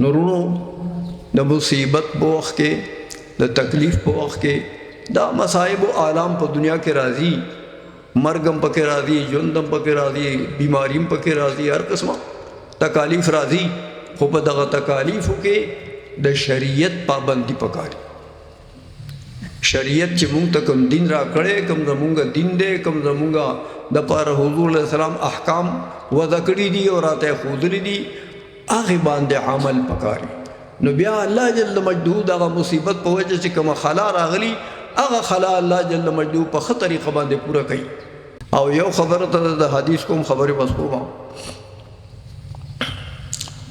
نورونو د مصیبت په وخت کې د تکلیف په وخت کې دا مصائب و آلام په دنیا کې راځي، مرګم پکې راځي، ژوندم پکې راځي، بیماریم پکې راځي، هر قسمه تکالیف راځي، خو په دغه تکالیفو کې د شریعت پابندي پکاري. شریعت چې مونږ ته کوم دین را کړی، کوم زمونږ دین دی، کوم زمونږ د پاره حضور علیه السلام احکام وضع کړي دي او راته ښودلي دي، هغې باندې عمل پکاري. نو بیا الله جل مجدود هغه مصیبت په وجه چې کومه خلا راغلي، هغه خلا الله جل مجدود په ښه طریقه باندې پوره کوي. او یو خبره ته د حدیث کوم خبرې بس کوم.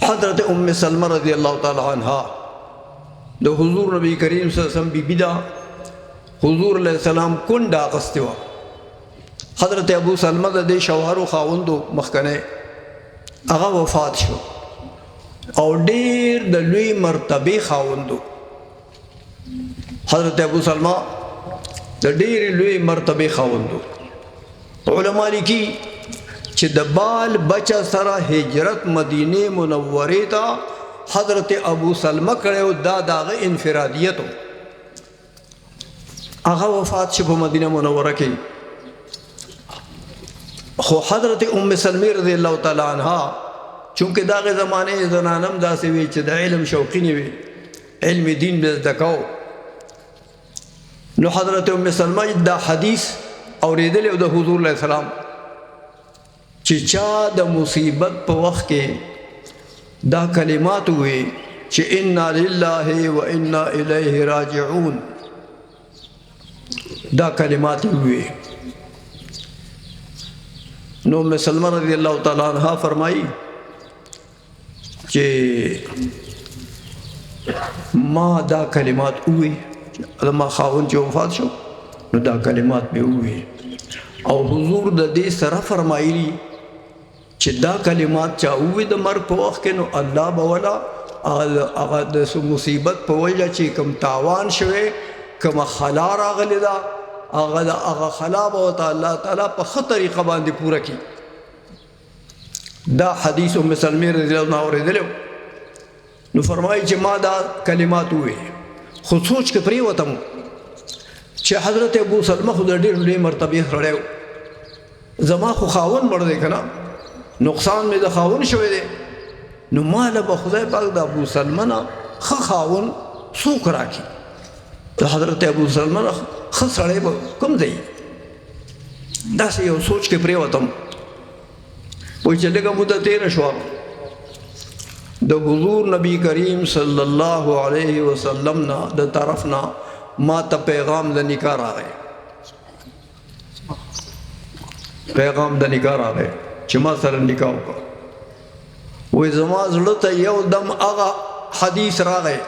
حضرت ام سلمہ رضی اللہ تعالی عنہ د حضور نبی کریم صلی اللہ علیہ وسلم بی بی دا حضور علیہ السلام کنډه اغوستې وه. حضرت ابو سلمہ د دې شوهرو خاوندو مخکنی هغه وفات شو او ډیر د لوی مرتبه خاوندو. حضرت ابو سلمہ د ډیر لوی مرتبه خاوندو. علماء لیکي چې د بال بچا سره هجرت مدینه منوره ته حضرت ابو سلمہ کړو، دا داغه انفرادیت و. هغه وفات شو په مدینه منوره کې. خو حضرت ام سلمہ رضی الله تعالی عنها چونکه داغه زمانه زنانم داسې وی چې د علم شوقین وي، علم دین به زده کو، نو حضرت ام سلمہ دا حدیث اوریدل او د حضور علیہ السلام چې چا د مصیبت په وخت کې دا کلمات وي چې انا لله و انا الیه راجعون، دا کلمات وي. نو ام سلمہ رضی اللہ تعالی عنہ فرمائی کہ ما دا کلمات ہوئی، ما خاون چې وفات شو نو دا کلمات به ہوئی، او حضور د دې سره فرمایلی چې دا کلمات چا ہوئی د مرګ په وخت کې نو الله به ولا هغه د مصیبت په وجه چې کوم تاوان شوی، کوم خلا راغلی دا، هغه خلا به ورته الله تعالی په ښه طریقه باندې پوره کړي. دا حدیث ام سلمہ رضی اللہ عنہ اوریدلی نو فرمایي چې ما دا کلمات وویل، خو سوچ کې پرېوتم چې حضرت ابو سلمہ خو د ډېر لوی مرتبې سړی و، زما خو خاون مړ دی که نه، نقصان مې د خاون شوی دی، نو ما له به خدای پاک د ابو سلمہ نه ښه خاون څوک راکړي؟ د حضرت ابو سلمہ نه ښه سړی به کوم دی؟ داسې یو سوچ کې پرېوتم. وایي چې لږه موده تېره شوه، د حضور نبی کریم صلی الله علیه وسلم نه د طرف نه ما ته پیغام د نکاح راغی، پیغام د نکاح راغی چې ما سره نکاح وکړه. وایي زما زړه ته یو دم هغه حدیث راغی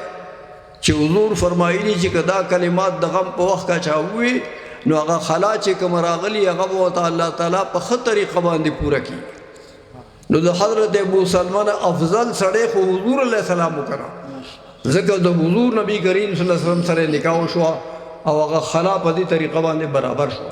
چې حضور فرمایلی چې که دا کلمات د غم په وخت کا چا ووي نو هغه خلا چې کوم راغلی هغه به ورته الله تعالی په ښه طریقه باندې پوره کړي. نو د حضرت ابو سلمہ نه افضل سړی خو حضور علیہ السلام وکړه، ځکه د حضور نبی کریم صلی الله علیه وسلم سره نکاح وشوه او هغه خلا په دې طریقه باندې برابر شو.